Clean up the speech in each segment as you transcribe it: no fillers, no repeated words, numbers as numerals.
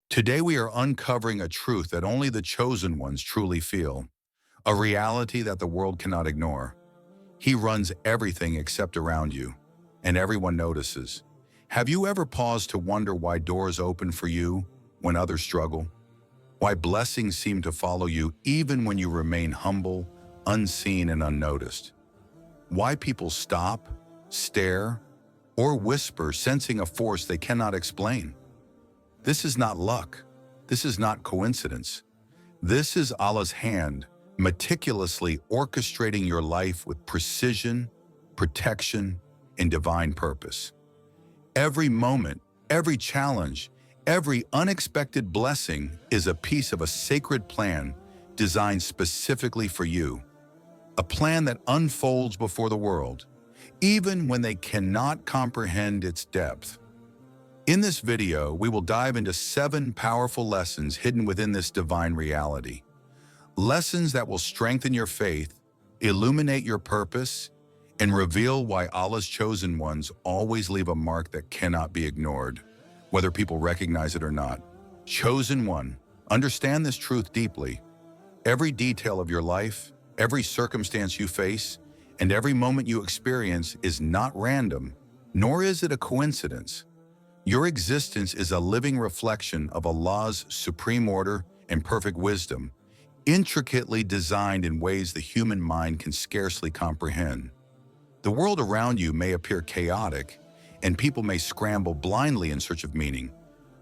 Today we are uncovering a truth that only the chosen ones truly feel, a reality that the world cannot ignore. He runs everything except around you, and everyone notices. Have you ever paused to wonder why doors open for you when others struggle? Why blessings seem to follow you even when you remain humble, unseen, and unnoticed? Why people stop, stare, or whisper, sensing a force they cannot explain? This is not luck. This is not coincidence. This is Allah's hand meticulously orchestrating your life with precision, protection, and divine purpose. Every moment, every challenge, every unexpected blessing is a piece of a sacred plan designed specifically for you. A plan that unfolds before the world, even when they cannot comprehend its depth. In this video, we will dive into 7 powerful lessons hidden within this divine reality. Lessons that will strengthen your faith, illuminate your purpose, and reveal why Allah's chosen ones always leave a mark that cannot be ignored, whether people recognize it or not. Chosen one, understand this truth deeply. Every detail of your life, every circumstance you face, and every moment you experience is not random, nor is it a coincidence. Your existence is a living reflection of Allah's supreme order and perfect wisdom, intricately designed in ways the human mind can scarcely comprehend. The world around you may appear chaotic, and people may scramble blindly in search of meaning,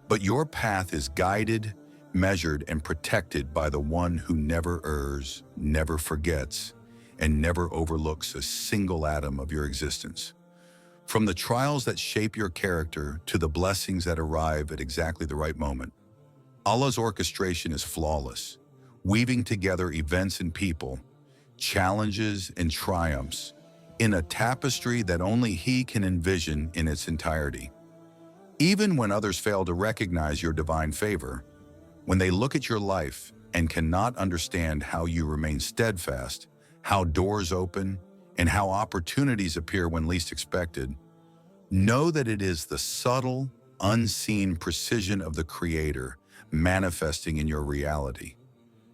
but your path is guided, measured, and protected by the one who never errs, never forgets, and never overlooks a single atom of your existence. From the trials that shape your character to the blessings that arrive at exactly the right moment, Allah's orchestration is flawless, weaving together events and people, challenges and triumphs, in a tapestry that only He can envision in its entirety. Even when others fail to recognize your divine favor, when they look at your life and cannot understand how you remain steadfast, how doors open, and how opportunities appear when least expected, know that it is the subtle, unseen precision of the Creator manifesting in your reality.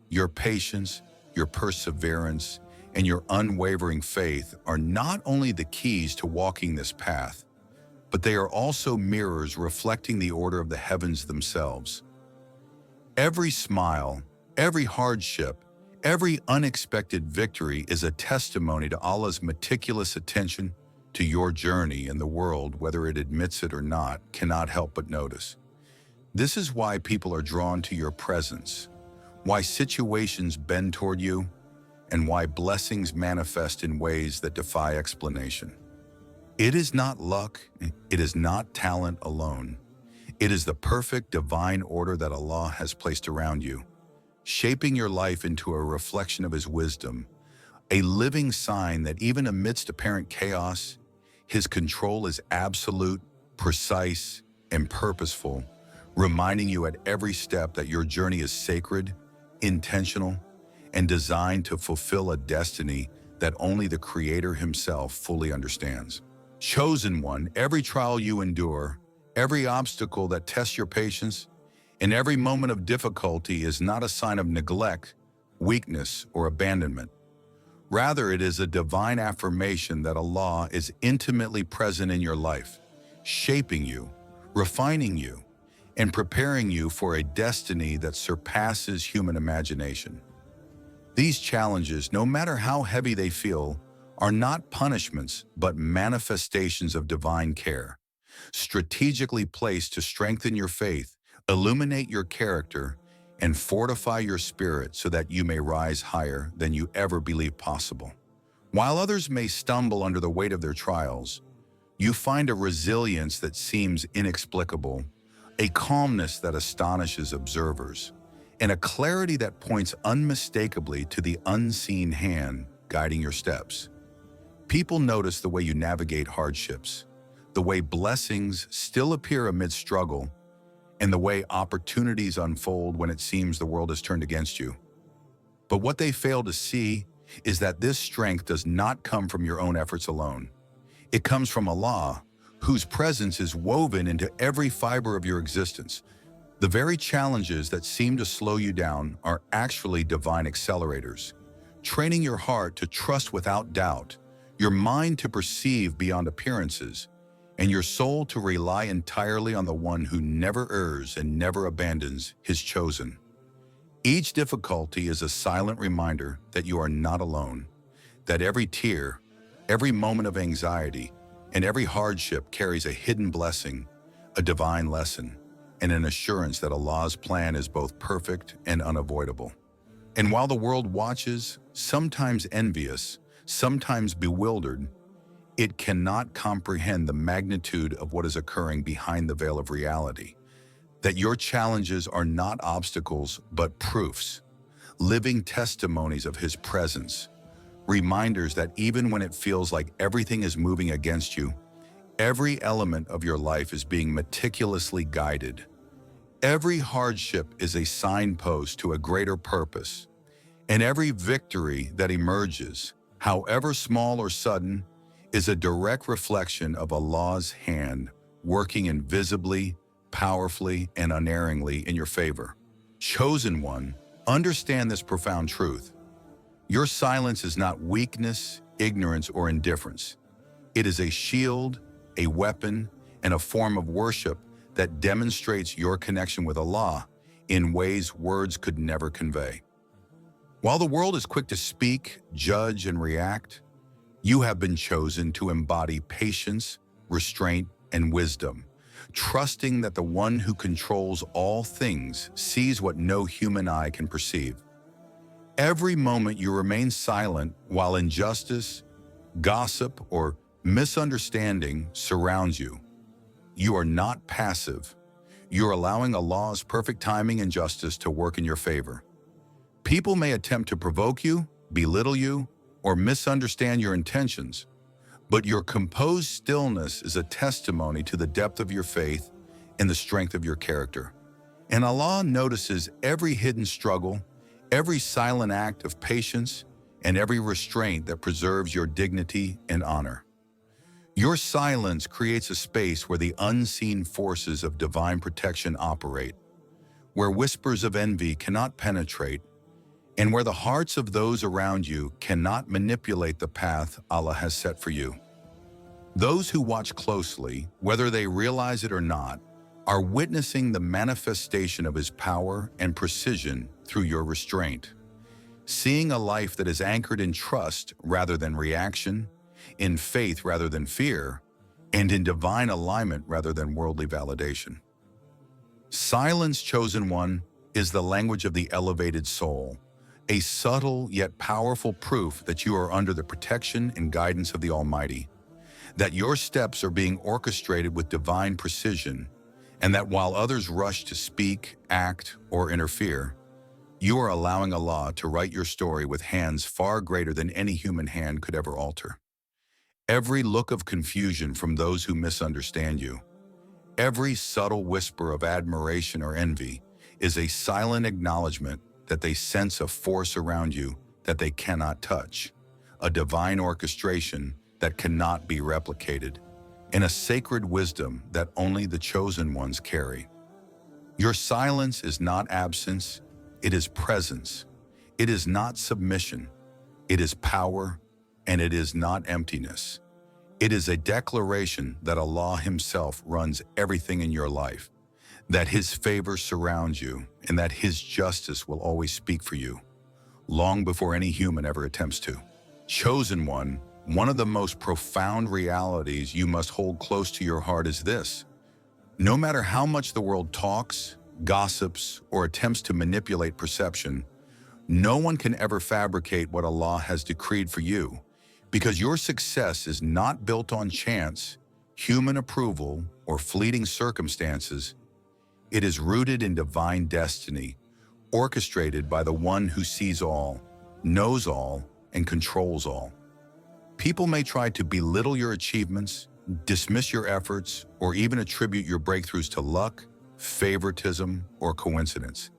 Your patience, your perseverance, and your unwavering faith are not only the keys to walking this path, but they are also mirrors reflecting the order of the heavens themselves. Every smile, every hardship, every unexpected victory is a testimony to Allah's meticulous attention to your journey, in the world, whether it admits it or not, cannot help but notice. This is why people are drawn to your presence, why situations bend toward you, and why blessings manifest in ways that defy explanation. It is not luck, it is not talent alone. It is the perfect divine order that Allah has placed around you, shaping your life into a reflection of His wisdom, a living sign that even amidst apparent chaos, His control is absolute, precise, and purposeful, reminding you at every step that your journey is sacred, intentional, and designed to fulfill a destiny that only the Creator Himself fully understands. Chosen one, every trial you endure, every obstacle that tests your patience, and every moment of difficulty is not a sign of neglect, weakness, or abandonment. Rather, it is a divine affirmation that Allah is intimately present in your life, shaping you, refining you, and preparing you for a destiny that surpasses human imagination. These challenges, no matter how heavy they feel, are not punishments but manifestations of divine care, strategically placed to strengthen your faith, illuminate your character, and fortify your spirit so that you may rise higher than you ever believed possible. While others may stumble under the weight of their trials, you find a resilience that seems inexplicable, a calmness that astonishes observers, and a clarity that points unmistakably to the unseen hand guiding your steps. People notice the way you navigate hardships, the way blessings still appear amid struggle, and the way opportunities unfold when it seems the world has turned against you. But what they fail to see is that this strength does not come from your own efforts alone. It comes from Allah, whose presence is woven into every fiber of your existence. The very challenges that seem to slow you down are actually divine accelerators, training your heart to trust without doubt, your mind to perceive beyond appearances, and your soul to rely entirely on the one who never errs and never abandons his chosen. Each difficulty is a silent reminder that you are not alone, that every tear, every moment of anxiety, and every hardship carries a hidden blessing, a divine lesson, and an assurance that Allah's plan is both perfect and unavoidable. And while the world watches, sometimes envious, sometimes bewildered, it cannot comprehend the magnitude of what is occurring behind the veil of reality, that your challenges are not obstacles but proofs, living testimonies of His presence, reminders that even when it feels like everything is moving against you, every element of your life is being meticulously guided. Every hardship is a signpost to a greater purpose, and every victory that emerges, however small or sudden, is a direct reflection of Allah's hand working invisibly, powerfully, and unerringly in your favor. Chosen one, understand this profound truth. Your silence is not weakness, ignorance, or indifference. It is a shield, a weapon, and a form of worship that demonstrates your connection with Allah in ways words could never convey. While the world is quick to speak, judge, and react, you have been chosen to embody patience, restraint, and wisdom, trusting that the one who controls all things sees what no human eye can perceive. Every moment you remain silent while injustice, gossip, or misunderstanding surrounds you. You are not passive. You're allowing Allah's perfect timing and justice to work in your favor. People may attempt to provoke you, belittle you, or misunderstand your intentions, but your composed stillness is a testimony to the depth of your faith and the strength of your character. And Allah notices every hidden struggle, every silent act of patience, and every restraint that preserves your dignity and honor. Your silence creates a space where the unseen forces of divine protection operate, where whispers of envy cannot penetrate, and where the hearts of those around you cannot manipulate the path Allah has set for you. Those who watch closely, whether they realize it or not, are witnessing the manifestation of His power and precision through your restraint, seeing a life that is anchored in trust rather than reaction, in faith rather than fear, and in divine alignment rather than worldly validation. Silence, chosen one, is the language of the elevated soul, a subtle yet powerful proof that you are under the protection and guidance of the Almighty, that your steps are being orchestrated with divine precision, and that while others rush to speak, act, or interfere, you are allowing Allah to write your story with hands far greater than any human hand could ever alter. Every look of confusion from those who misunderstand you, every subtle whisper of admiration or envy is a silent acknowledgement that they sense a force around you that they cannot touch, a divine orchestration that cannot be replicated, and a sacred wisdom that only the chosen ones carry. Your silence is not absence, it is presence. It is not submission, it is power, and it is not emptiness. It is a declaration that Allah Himself runs everything in your life, that His favor surrounds you, and that His justice will always speak for you, long before any human ever attempts to. Chosen one of the most profound realities you must hold close to your heart is this: no matter how much the world talks, gossips, or attempts to manipulate perception, no one can ever fabricate what Allah has decreed for you, because your success is not built on chance, human approval, or fleeting circumstances. It is rooted in divine destiny, orchestrated by the one who sees all, knows all, and controls all. People may try to belittle your achievements, dismiss your efforts, or even attribute your breakthroughs to luck, favoritism, or coincidence.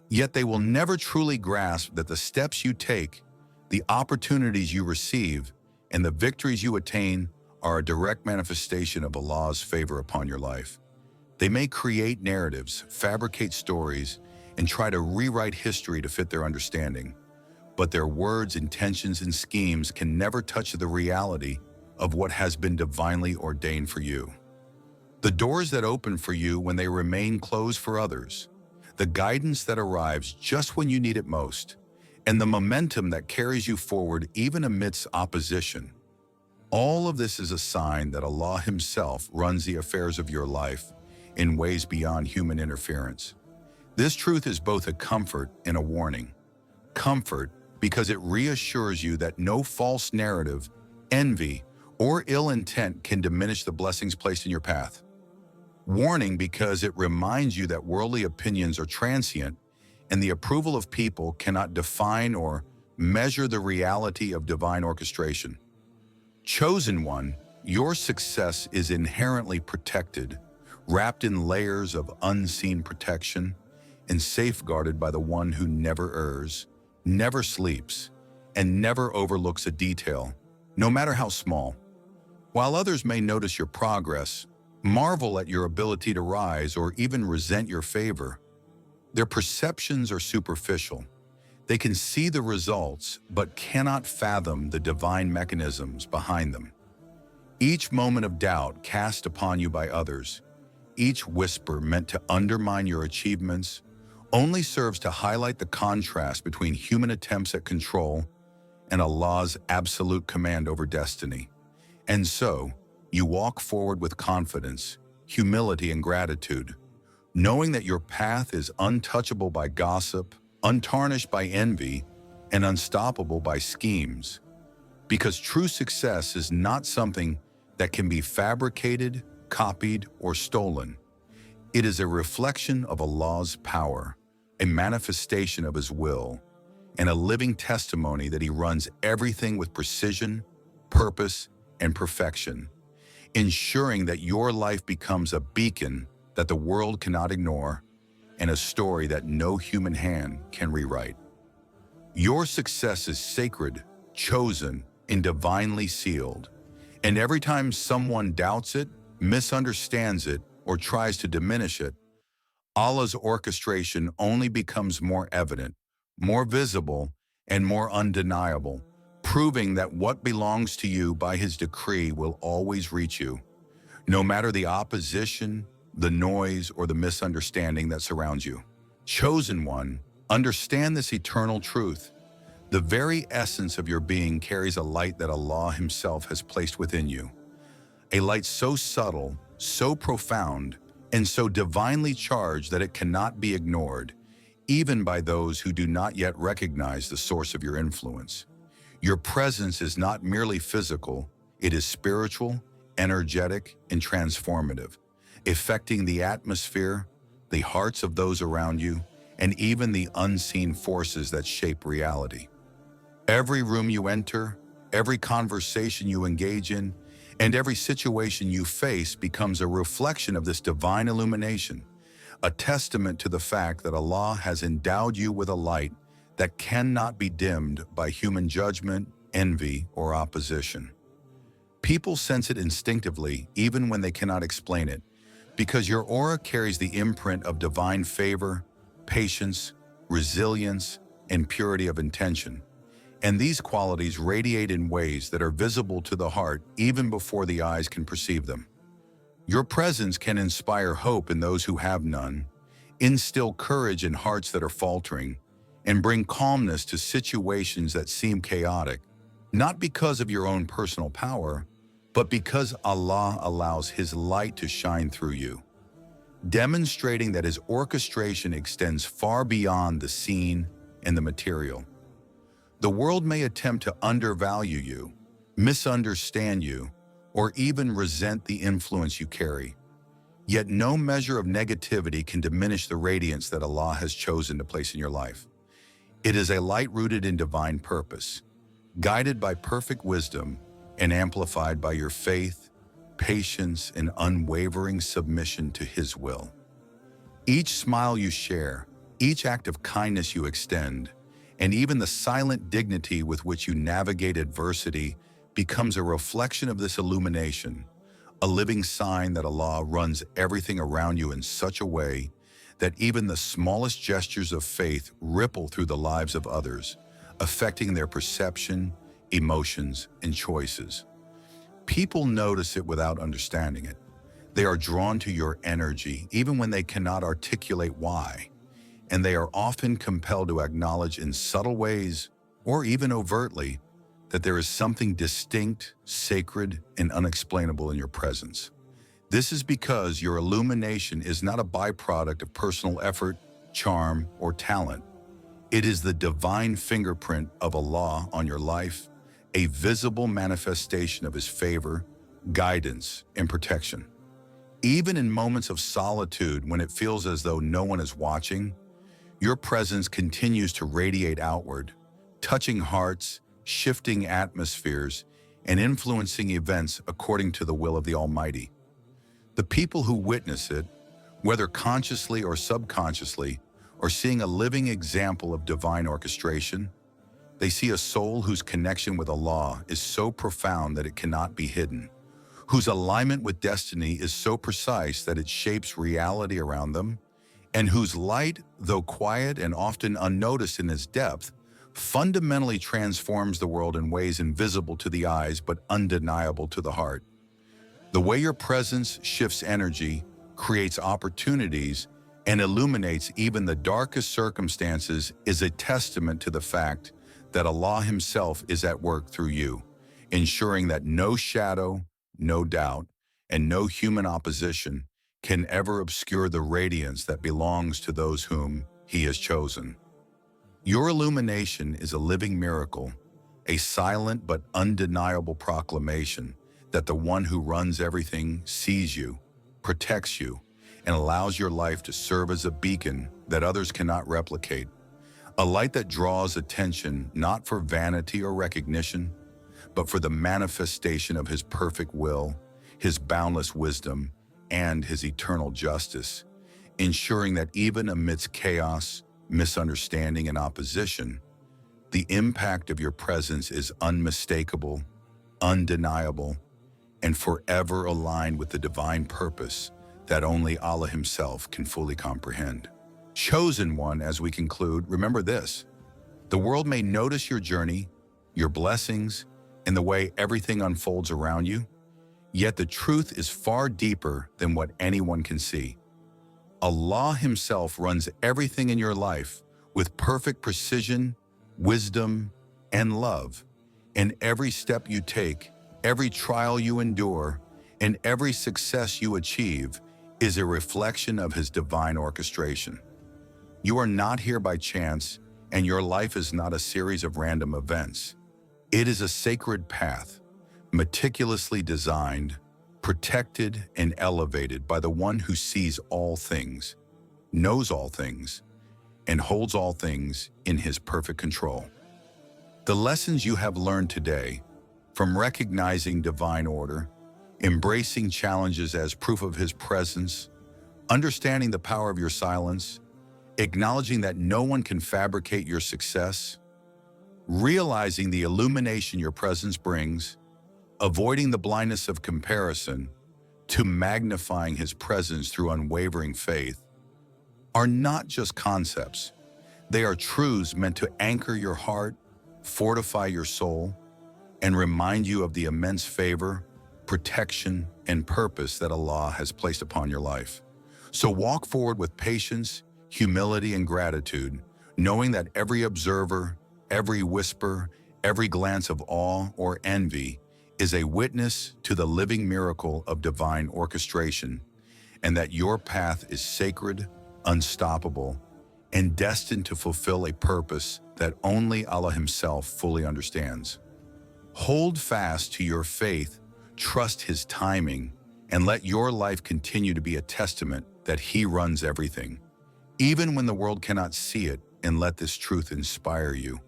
Yet they will never truly grasp that the steps you take, the opportunities you receive, and the victories you attain are a direct manifestation of Allah's favor upon your life. They may create narratives, fabricate stories, and try to rewrite history to fit their understanding. But their words, intentions, and schemes can never touch the reality of what has been divinely ordained for you. The doors that open for you when they remain closed for others, the guidance that arrives just when you need it most, and the momentum that carries you forward even amidst opposition. All of this is a sign that Allah Himself runs the affairs of your life in ways beyond human interference. This truth is both a comfort and a warning. Comfort because it reassures you that no false narrative, envy, or ill intent can diminish the blessings placed in your path. Warning because it reminds you that worldly opinions are transient and the approval of people cannot define or measure the reality of divine orchestration. Chosen one, your success is inherently protected, wrapped in layers of unseen protection, and safeguarded by the one who never errs, never sleeps, and never overlooks a detail, no matter how small. While others may notice your progress, marvel at your ability to rise, or even resent your favor, their perceptions are superficial. They can see the results, but cannot fathom the divine mechanisms behind them. Each moment of doubt cast upon you by others, each whisper meant to undermine your achievements, only serves to highlight the contrast between human attempts at control and Allah's absolute command over destiny. And so, you walk forward with confidence, humility, and gratitude, knowing that your path is untouchable by gossip, untarnished by envy, and unstoppable by schemes. Because true success is not something that can be fabricated, copied, or stolen. It is a reflection of Allah's power, a manifestation of His will, and a living testimony that He runs everything with precision, purpose, and perfection, ensuring that your life becomes a beacon that the world cannot ignore and a story that no human hand can rewrite. Your success is sacred, chosen, and divinely sealed. And every time someone doubts it, misunderstands it, or tries to diminish it, Allah's orchestration only becomes more evident, more visible, and more undeniable, proving that what belongs to you by His decree will always reach you, no matter the opposition, the noise, or the misunderstanding that surrounds you. Chosen one, understand this eternal truth. The very essence of your being carries a light that Allah Himself has placed within you. A light so subtle, so profound, and so divinely charged that it cannot be ignored, even by those who do not yet recognize the source of your influence. Your presence is not merely physical, it is spiritual, energetic, and transformative, affecting the atmosphere, the hearts of those around you, and even the unseen forces that shape reality. Every room you enter, every conversation you engage in, and every situation you face becomes a reflection of this divine illumination, a testament to the fact that Allah has endowed you with a light that cannot be dimmed by human judgment, envy, or opposition. People sense it instinctively, even when they cannot explain it, because your aura carries the imprint of divine favor, patience, resilience, and purity of intention. And these qualities radiate in ways that are visible to the heart even before the eyes can perceive them. Your presence can inspire hope in those who have none, instill courage in hearts that are faltering, and bring calmness to situations that seem chaotic, not because of your own personal power, but because Allah allows His light to shine through you, demonstrating that His orchestration extends far beyond the seen and the material. The world may attempt to undervalue you, misunderstand you, or even resent the influence you carry. Yet no measure of negativity can diminish the radiance that Allah has chosen to place in your life. It is a light rooted in divine purpose, guided by perfect wisdom, and amplified by your faith, patience, and unwavering submission to His will. Each smile you share, each act of kindness you extend, and even the silent dignity with which you navigate adversity becomes a reflection of this illumination, a living sign that Allah runs everything around you in such a way that even the smallest gestures of faith ripple through the lives of others, affecting their perception, emotions, and choices. People notice it without understanding it. They are drawn to your energy even when they cannot articulate why, and they are often compelled to acknowledge in subtle ways, or even overtly, that there is something distinct, sacred, and unexplainable in your presence. This is because your illumination is not a byproduct of personal effort, charm, or talent. It is the divine fingerprint of Allah on your life, a visible manifestation of His favor, guidance, and protection. Even in moments of solitude when it feels as though no one is watching, your presence continues to radiate outward, touching hearts, shifting atmospheres, and influencing events according to the will of the Almighty. The people who witness it, whether consciously or subconsciously, are seeing a living example of divine orchestration. They see a soul whose connection with Allah is so profound that it cannot be hidden, whose alignment with destiny is so precise that it shapes reality around them, and whose light, though quiet and often unnoticed in its depth, fundamentally transforms the world in ways invisible to the eyes but undeniable to the heart. The way your presence shifts energy, creates opportunities, and illuminates even the darkest circumstances is a testament to the fact that Allah Himself is at work through you, ensuring that no shadow, no doubt, and no human opposition can ever obscure the radiance that belongs to those whom He has chosen. Your illumination is a living miracle, a silent but undeniable proclamation that the One who runs everything sees you, protects you, and allows your life to serve as a beacon that others cannot replicate. A light that draws attention not for vanity or recognition, but for the manifestation of His perfect will, His boundless wisdom, and His eternal justice, ensuring that even amidst chaos, misunderstanding, and opposition, the impact of your presence is unmistakable, undeniable, and forever aligned with the divine purpose that only Allah Himself can fully comprehend. Chosen one, as we conclude, remember this: the world may notice your journey, your blessings, and the way everything unfolds around you, yet the truth is far deeper than what anyone can see. Allah Himself runs everything in your life with perfect precision, wisdom, and love. And every step you take, every trial you endure, and every success you achieve is a reflection of His divine orchestration. You are not here by chance, and your life is not a series of random events. It is a sacred path, meticulously designed, protected, and elevated by the One who sees all things, knows all things, and holds all things in His perfect control. The lessons you have learned today, from recognizing divine order, embracing challenges as proof of His presence, understanding the power of your silence, acknowledging that no one can fabricate your success, realizing the illumination your presence brings, avoiding the blindness of comparison, to magnifying His presence through unwavering faith, are not just concepts. They are truths meant to anchor your heart, fortify your soul, and remind you of the immense favor, protection, and purpose that Allah has placed upon your life. So walk forward with patience, humility, and gratitude, knowing that every observer, every whisper, every glance of awe or envy is a witness to the living miracle of divine orchestration, and that your path is sacred, unstoppable, and destined to fulfill a purpose that only Allah Himself fully understands. Hold fast to your faith, trust His timing, and let your life continue to be a testament that He runs everything, even when the world cannot see it, and let this truth inspire you,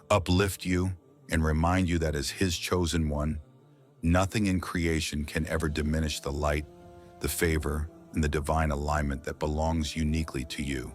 uplift you, and remind you that as His chosen one, nothing in creation can ever diminish the light, the favor, and the divine alignment that belongs uniquely to you.